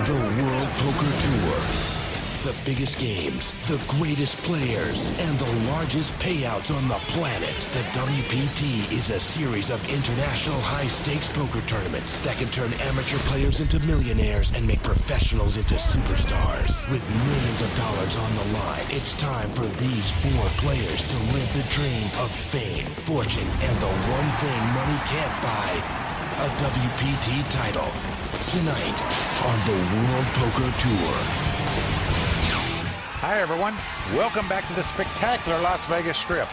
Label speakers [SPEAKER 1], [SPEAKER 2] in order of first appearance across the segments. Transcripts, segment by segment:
[SPEAKER 1] The World Poker Tour. The biggest games, the greatest players, and the largest payouts on the planet. The WPT is a series of international high-stakes poker tournaments that can turn amateur players into millionaires and make professionals into superstars. With millions of dollars on the line, it's time for these 4 players to live the dream of fame, fortune, and the one thing money can't buy, a WPT title. Tonight on the World Poker Tour.
[SPEAKER 2] Hi everyone, welcome back to the spectacular Las Vegas Strip.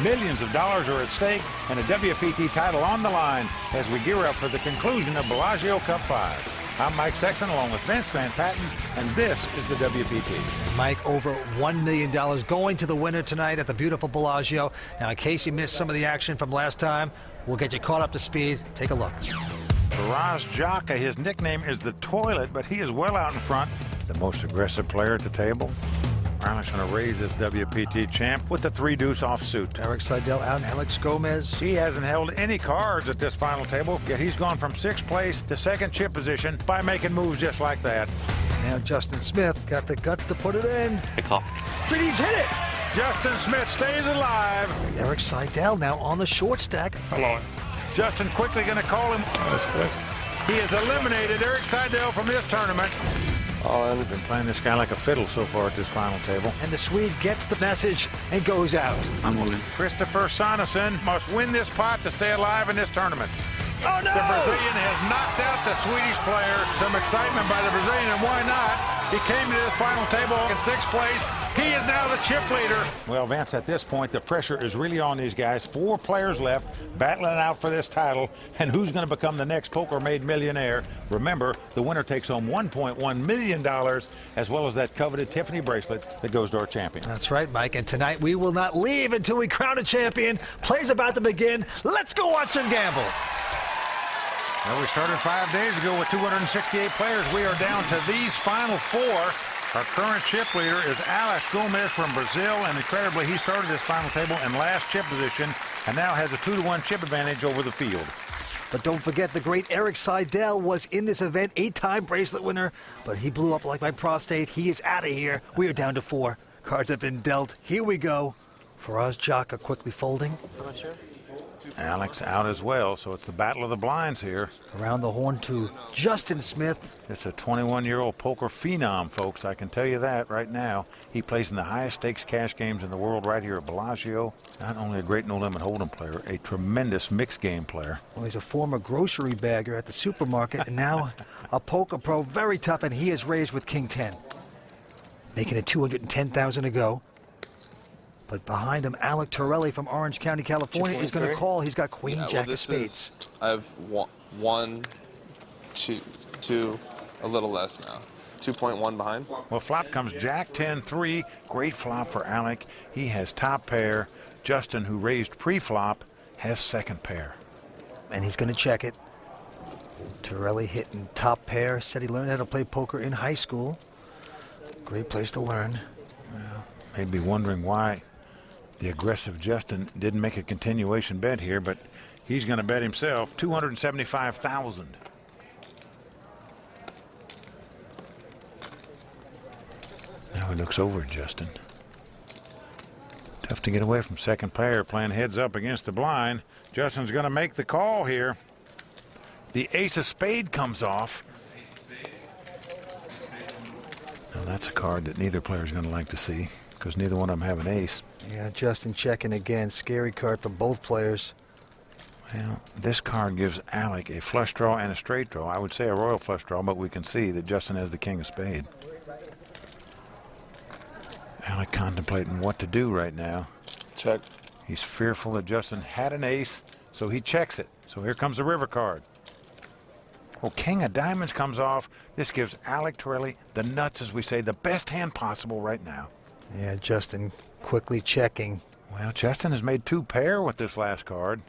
[SPEAKER 2] Millions of dollars are at stake and a WPT title on the line as we gear up for the conclusion of Bellagio Cup 5. I'm Mike Sexton along with Vince Van Patten, and this is the WPT.
[SPEAKER 3] Mike, over $1 million going to the winner tonight at the beautiful Bellagio. Now, in case you missed some of the action from last time, we'll get you caught up to speed. Take a look.
[SPEAKER 2] Faraz Jaka, his nickname is the Toilet, but he is well out in front. The most aggressive player at the table. Alec's going to raise this WPT champ with the 3-deuce offsuit.
[SPEAKER 3] Erik Seidel out, Alex Gomes.
[SPEAKER 2] He hasn't held any cards at this final table, yet he's gone from 6th place to 2nd chip position by making moves just like that.
[SPEAKER 3] Now Justin Smith got the guts to put it in.
[SPEAKER 4] Good call.
[SPEAKER 3] But he's hit it!
[SPEAKER 2] Justin Smith stays alive.
[SPEAKER 3] Erik Seidel now on the short stack.
[SPEAKER 4] Hello.
[SPEAKER 2] Justin quickly going to call him.
[SPEAKER 4] That's good.
[SPEAKER 2] He has eliminated Erik Seidel from this tournament. We've been playing this guy like a fiddle so far at this final table.
[SPEAKER 3] And the Swede gets the message and goes out.
[SPEAKER 4] I'm all in.
[SPEAKER 2] Chistoffer Sonesson must win this pot to stay alive in this tournament.
[SPEAKER 3] Oh, no!
[SPEAKER 2] The Brazilian has knocked out the Swedish player. Some excitement by the Brazilian, and why not? He came to this final table in 6th place. He is now the chip leader. Well, Vance, at this point, the pressure is really on these guys. 4 players left, battling out for this title. And who's going to become the next poker-made millionaire? Remember, the winner takes home $1.1 million, as well as that coveted Tiffany bracelet that goes to our champion.
[SPEAKER 3] That's right, Mike. And tonight, we will not leave until we crown a champion. Play's about to begin. Let's go watch him gamble.
[SPEAKER 2] Well, we started 5 days ago with 268 players. We are down to these final 4. Our current chip leader is Alec Gomes from Brazil, and incredibly, he started this final table in last chip position and now has a 2-to-1 chip advantage over the field.
[SPEAKER 3] But don't forget, the great Erik Seidel was in this event, 8-time bracelet winner, but he blew up like my prostate. He is out of here. We are down to 4. Cards have been dealt. Here we go. Faraz Jaka quickly folding.
[SPEAKER 4] I'm not sure.
[SPEAKER 2] Alec's out as well, so it's the battle of the blinds here.
[SPEAKER 3] Around the horn to Justin Smith.
[SPEAKER 2] It's a 21-year-old poker phenom, folks. I can tell you that right now. He plays in the highest stakes cash games in the world right here at Bellagio. Not only a great no-limit hold'em player, a tremendous mixed game player.
[SPEAKER 3] Well, he's a former grocery bagger at the supermarket and now a poker pro, very tough, and he is raised with King 10. Making it $210,000 to go. But behind him, Alec Torelli from Orange County, California, is going to call. He's got Queen Jack of spades.
[SPEAKER 5] I've won, two, a little less now. 2.1 behind.
[SPEAKER 2] Well, flop comes Jack 10-3. Great flop for Alec. He has top pair. Justin, who raised pre-flop, has 2nd pair.
[SPEAKER 3] And he's going to check it. Torelli hitting top pair. Said he learned how to play poker in high school. Great place to learn.
[SPEAKER 2] Well, may be wondering why the aggressive Justin didn't make a continuation bet here, but he's going to bet himself $275,000. Now he looks over at Justin. Tough to get away from 2nd pair, playing heads up against the blind. Justin's going to make the call here. The ace of spade comes off. Now that's a card that neither player is going to like to see, because neither one of them have an ace.
[SPEAKER 3] Yeah, Justin checking again. Scary card for both players.
[SPEAKER 2] Well, this card gives Alec a flush draw and a straight draw. I would say a royal flush draw, but we can see that Justin has the king of spade. Alec contemplating what to do right now.
[SPEAKER 5] Check.
[SPEAKER 2] He's fearful that Justin had an ace, so he checks it. So here comes the river card. Well, king of diamonds comes off. This gives Alec Torelli the nuts, as we say, the best hand possible right now.
[SPEAKER 3] Yeah, Justin quickly checking.
[SPEAKER 2] Well, Justin has made 2 pair with this last card.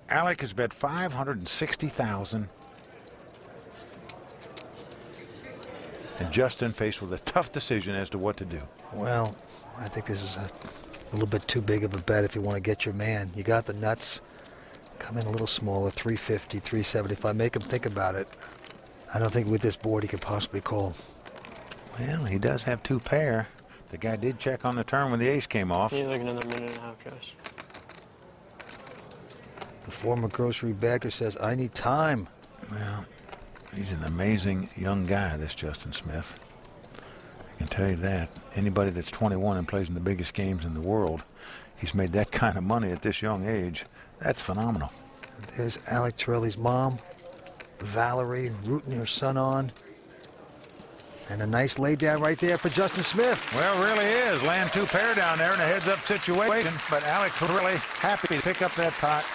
[SPEAKER 2] Alec has bet $560,000. And Justin faced with a tough decision as to what to do.
[SPEAKER 3] Well, I think this is a little bit too big of a bet if you want to get your man. You got the nuts. Come in a little smaller, 350, 375. Make him think about it. I don't think with this board he could possibly call.
[SPEAKER 2] Well, he does have 2 pair. The guy did check on the turn when the ace came off.
[SPEAKER 4] Yeah, like another minute and a half, guys.
[SPEAKER 3] The former grocery bagger says, I need time.
[SPEAKER 2] Well, he's an amazing young guy, this Justin Smith. I can tell you that. Anybody that's 21 and plays in the biggest games in the world, he's made that kind of money at this young age. That's phenomenal.
[SPEAKER 3] There's Alec Torelli's mom, Valerie, rooting her son on. And a nice lay down right there for Justin Smith.
[SPEAKER 2] Well, it really is. Land 2 pair down there in a heads-up situation. But Alec Torelli happy to pick up that pot.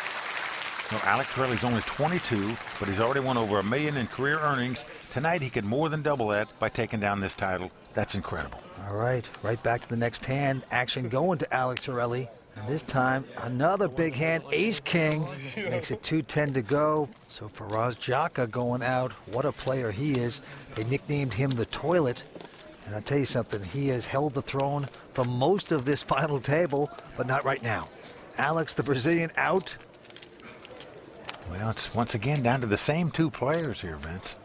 [SPEAKER 2] Well, Alec Torelli's only 22, but he's already won over $1 million in career earnings. Tonight, he could more than double that by taking down this title. That's incredible.
[SPEAKER 3] All right, right back to the next hand. Action going to Alec Torelli. And this time, another big hand, ace-king. Makes it 2-10 to go. So Faraz Jaka going out. What a player he is. They nicknamed him the Toilet. And I'll tell you something, he has held the throne for most of this final table, but not right now. Alex, the Brazilian, out.
[SPEAKER 2] Well, it's once again down to the same 2 players here, Vince.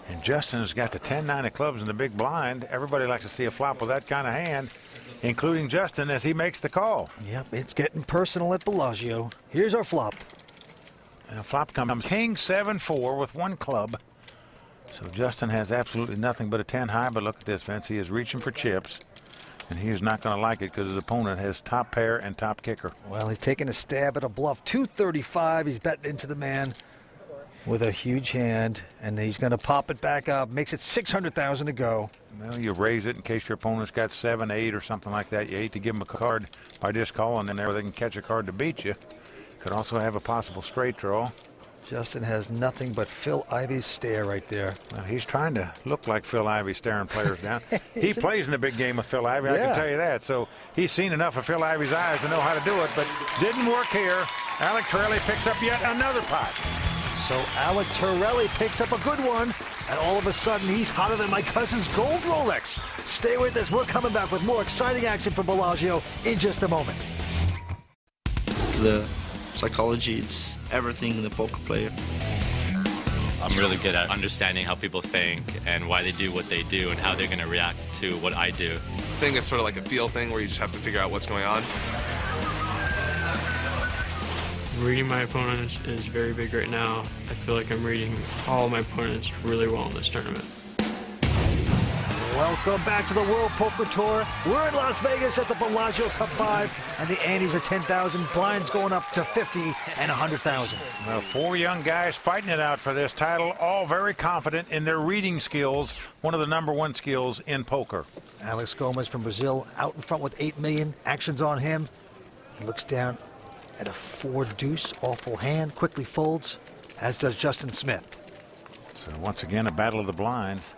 [SPEAKER 2] And Justin has got the 10-9 of clubs in the big blind. Everybody likes to see a flop with that kind of hand, including Justin as he makes the call.
[SPEAKER 3] Yep, it's getting personal at Bellagio. Here's our flop.
[SPEAKER 2] And flop comes King 7-4 with 1 club. So Justin has absolutely nothing but a 10 high, but look at this, Vince. He is reaching for chips, and he is not going to like it because his opponent has top pair and top kicker.
[SPEAKER 3] Well, he's taking a stab at a bluff. 235, he's betting into the man with a huge hand, and he's going to pop it back up. Makes it 600,000 to go.
[SPEAKER 2] Well, you raise it in case your opponent's got 7, 8 or something like that. You hate to give them a card by just calling in there where they can catch a card to beat you. Could also have a possible straight draw.
[SPEAKER 3] Justin has nothing but Phil Ivey's stare right there.
[SPEAKER 2] Well, he's trying to look like Phil Ivey staring players down. He plays in the big game with Phil Ivey, I can tell you that. So he's seen enough of Phil Ivey's eyes to know how to do it, but didn't work here. Alec Torelli picks up yet another pot.
[SPEAKER 3] So Alec Torelli picks up a good one, and all of a sudden he's hotter than my cousin's gold Rolex. Stay with us. We're coming back with more exciting action from Bellagio in just a moment.
[SPEAKER 6] The psychology, it's everything in the poker player.
[SPEAKER 7] I'm really good at understanding how people think and why they do what they do and how they're going to react to what I do.
[SPEAKER 5] I think it's sort of like a feel thing where you just have to figure out what's going on.
[SPEAKER 4] Reading my opponents is very big right now. I feel like I'm reading all my opponents really well in this tournament.
[SPEAKER 3] Welcome back to the World Poker Tour. We're in Las Vegas at the Bellagio Cup 5, and the antes are 10,000, blinds going up to 50 and 100,000.
[SPEAKER 2] Well, 4 young guys fighting it out for this title, all very confident in their reading skills, one of the #1 skills in poker.
[SPEAKER 3] Alex Gomes from Brazil out in front with 8 million. Action's on him. He looks down at a 4 deuce, awful hand, quickly folds, as does Justin Smith.
[SPEAKER 2] So once again, a battle of the blinds.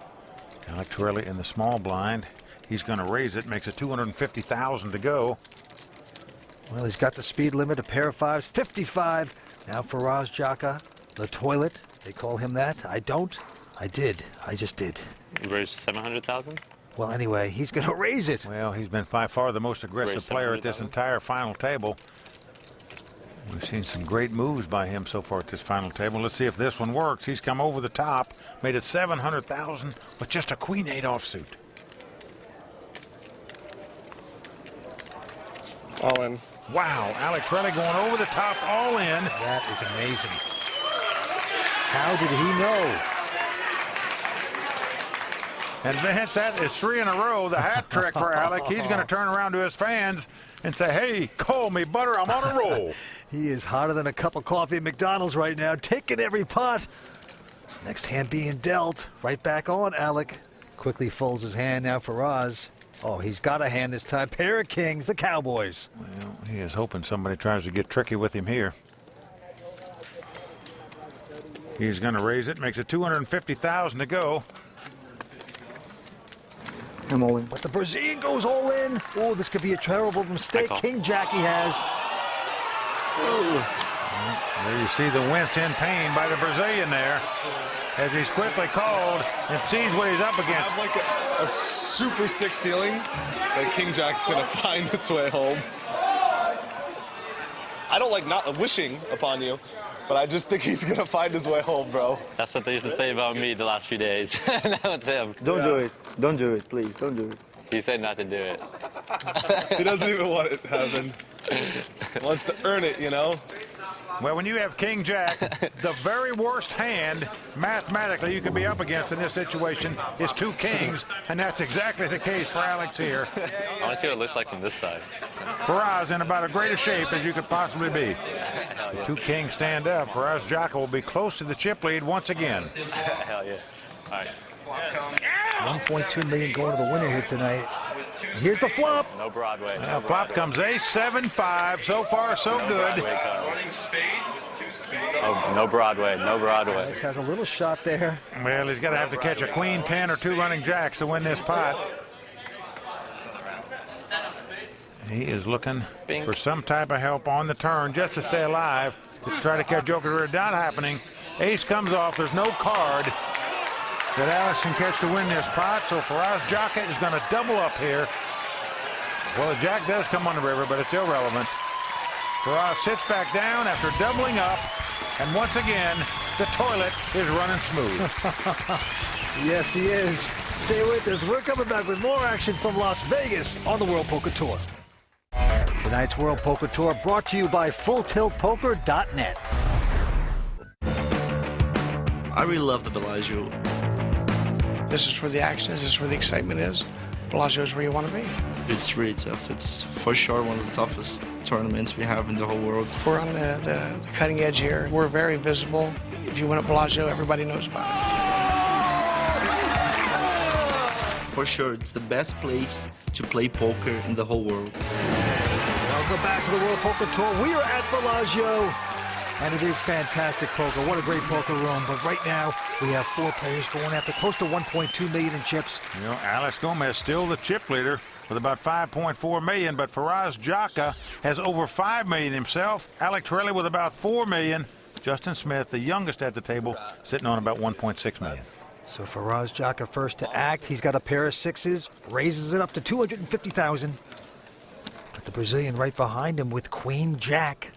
[SPEAKER 2] Alec Torelli in the small blind. He's going to raise it, makes it 250,000 to go.
[SPEAKER 3] Well, he's got the speed limit, a pair of 5s, 55. Now Faraz Jaka, the Toilet. They call him that. I don't. I did. I just did.
[SPEAKER 7] You raised 700,000?
[SPEAKER 3] Well, anyway, he's going to raise it.
[SPEAKER 2] Well, he's been by far the most aggressive
[SPEAKER 7] Raised
[SPEAKER 2] player at this
[SPEAKER 7] 700,000.
[SPEAKER 2] entire final table. We've seen some great moves by him so far at this final table. Let's see if this one works. He's come over the top, made it 700,000 with just a queen-8 offsuit.
[SPEAKER 5] All in.
[SPEAKER 2] Wow, Alec Torelli going over the top, all in.
[SPEAKER 3] That is amazing. How did he know?
[SPEAKER 2] And Vince, that is 3 in a row, the hat trick for Alec. He's going to turn around to his fans and say, hey, call me butter, I'm on a roll.
[SPEAKER 3] He is hotter than a cup of coffee at McDonald's right now, taking every pot. Next hand being dealt. Right back on, Alec. Quickly folds his hand now for Faraz. Oh, he's got a hand this time. Pair of kings, the Cowboys.
[SPEAKER 2] Well, he is hoping somebody tries to get tricky with him here. He's going to raise it, makes it 250,000 to go.
[SPEAKER 3] I'm all in. But the Brazilian goes all in. Oh, this could be a terrible mistake. King Jack he has.
[SPEAKER 2] Well, there you see the wince in pain by the Brazilian there as he's quickly called and sees what he's up
[SPEAKER 5] I
[SPEAKER 2] against.
[SPEAKER 5] have like a super sick feeling that King Jack's gonna find its way home. I don't like not wishing upon you, but I just think he's gonna find his way home, bro.
[SPEAKER 7] That's what they used to say about me the last few days. Now it's him.
[SPEAKER 6] Don't do it. Don't do it, please. Don't do it.
[SPEAKER 7] He said not to do it.
[SPEAKER 5] He doesn't even want it to happen. Wants to earn it, you know?
[SPEAKER 2] Well, when you have King Jack, the very worst hand mathematically you could be up against in this situation is 2 kings, and that's exactly the case for Alex here.
[SPEAKER 7] I want to see what it looks like from this side.
[SPEAKER 2] Faraz in about as great a shape as you could possibly be. The 2 kings stand up. Faraz Jaka will be close to the chip lead once again.
[SPEAKER 7] Hell yeah. All right.
[SPEAKER 3] 1.2 million going to the winner here tonight. Here's the flop.
[SPEAKER 7] No Broadway. No
[SPEAKER 2] Flop comes ace 7-5. So far, so good.
[SPEAKER 7] Oh, no Broadway. No Broadway.
[SPEAKER 3] Has a little shot there.
[SPEAKER 2] Well, he's got to have to catch a queen 10 or 2 running jacks to win this pot. He is looking for some type of help on the turn just to stay alive, to try to catch Joker. Not happening. Ace comes off. There's no card that Alex can catch to win this pot, so Faraz Jaka is going to double up here. Well, the jack does come on the river, but it's irrelevant. Faraz sits back down after doubling up, and once again, the toilet is running smooth.
[SPEAKER 3] Yes, he is. Stay with us. We're coming back with more action from Las Vegas on the World Poker Tour. Tonight's World Poker Tour brought to you by FullTiltPoker.net.
[SPEAKER 6] I really love the Bellagio.
[SPEAKER 8] This is where the action is. This is where the excitement is. Bellagio is where you want to be.
[SPEAKER 6] It's really tough. It's for sure one of the toughest tournaments we have in the whole world.
[SPEAKER 8] We're on the cutting edge here. We're very visible. If you win at Bellagio, everybody knows about it.
[SPEAKER 6] For sure, it's the best place to play poker in the whole world.
[SPEAKER 3] Welcome back to the World Poker Tour. We are at Bellagio, and it is fantastic poker. What a great poker room. But right now, we have 4 players going after close to 1.2 million in chips.
[SPEAKER 2] You know, Alex Gomes still the chip leader with about 5.4 million, but Faraz Jaka has over 5 million himself. Alec Torelli with about 4 million. Justin Smith, the youngest at the table, sitting on about 1.6 million.
[SPEAKER 3] So Faraz Jaka first to act. He's got a pair of 6s, raises it up to 250,000. But the Brazilian right behind him with Queen Jack.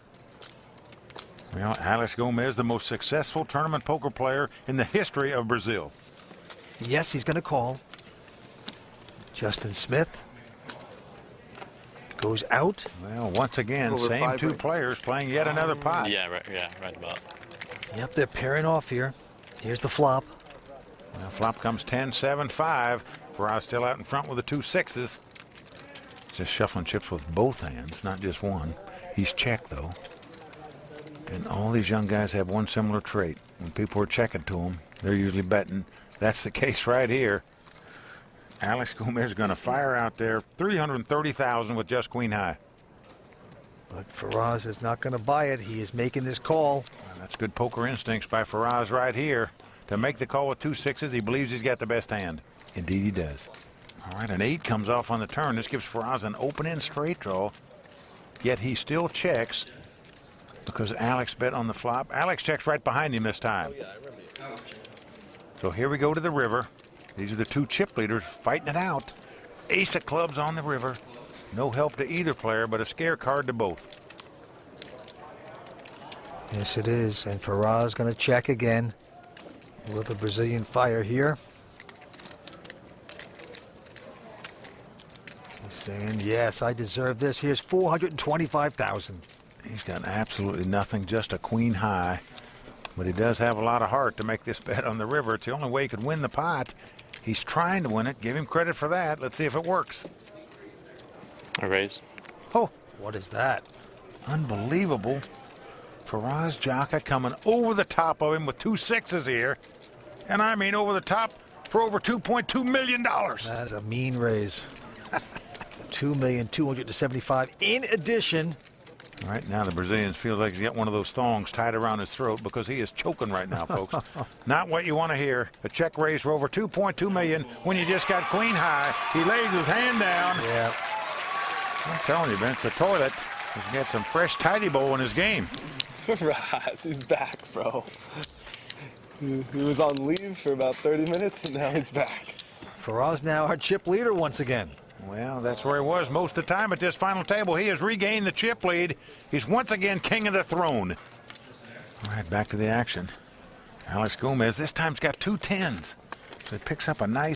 [SPEAKER 2] Well, Alex Gomes, the most successful tournament poker player in the history of Brazil.
[SPEAKER 3] Yes, he's going to call. Justin Smith goes out.
[SPEAKER 2] Well, once again,
[SPEAKER 6] Over
[SPEAKER 2] same 2
[SPEAKER 6] right.
[SPEAKER 2] players playing yet another pot.
[SPEAKER 7] Yeah, right about.
[SPEAKER 3] Yep, they're pairing off here. Here's the flop.
[SPEAKER 2] Well, flop comes 10-7-5. Faraz still out in front with the 2 6s. Just shuffling chips with both hands, not just one. He's checked, though. And all these young guys have one similar trait. When people are checking to them, they're usually betting. That's the case right here. Alex Gomes is going to fire out there 330,000 with just queen high.
[SPEAKER 3] But Faraz is not going to buy it. He is making this call.
[SPEAKER 2] Well, that's good poker instincts by Faraz right here. To make the call with 2 6s, he believes he's got the best hand. Indeed he does. All right, an 8 comes off on the turn. This gives Faraz an open-end straight draw. Yet he still checks because Alex bet on the flop. Alex checks right behind him this time. So here we go to the river. These are the 2 chip leaders fighting it out. Ace of clubs on the river. No help to either player, but a scare card to both.
[SPEAKER 3] Yes, it is. And Faraz going to check again. Will the Brazilian fire here? He's saying, yes, I deserve this. Here's 425,000.
[SPEAKER 2] He's got absolutely nothing, just a queen high. But he does have a lot of heart to make this bet on the river. It's the only way he could win the pot. He's trying to win it. Give him credit for that. Let's see if it works.
[SPEAKER 7] A raise.
[SPEAKER 2] Oh,
[SPEAKER 3] What is that?
[SPEAKER 2] unbelievable. Faraz Jaka coming over the top of him with 2 6s here. And I mean over the top for over $2.2 million.
[SPEAKER 3] That is a mean raise. 2,275,000 in addition.
[SPEAKER 2] Right now, the Brazilian feels like he's got one of those thongs tied around his throat because he is choking right now, folks. Not what you want to hear. A check raise for over $2.2 million when you just got queen high. He lays his hand down.
[SPEAKER 3] Yeah.
[SPEAKER 2] I'm telling you, Vince, the toilet has got some fresh tidy bowl in his game.
[SPEAKER 5] Faraz, he's back, bro. He was on leave for about 30 minutes, and now he's back.
[SPEAKER 3] Faraz now our chip leader once again.
[SPEAKER 2] Well, that's where he was most of the time at this final table. He has regained the chip lead. He's once again king of the throne. All right, back to the action. Alex Gomes this time's got 2 10s. So he picks up a nice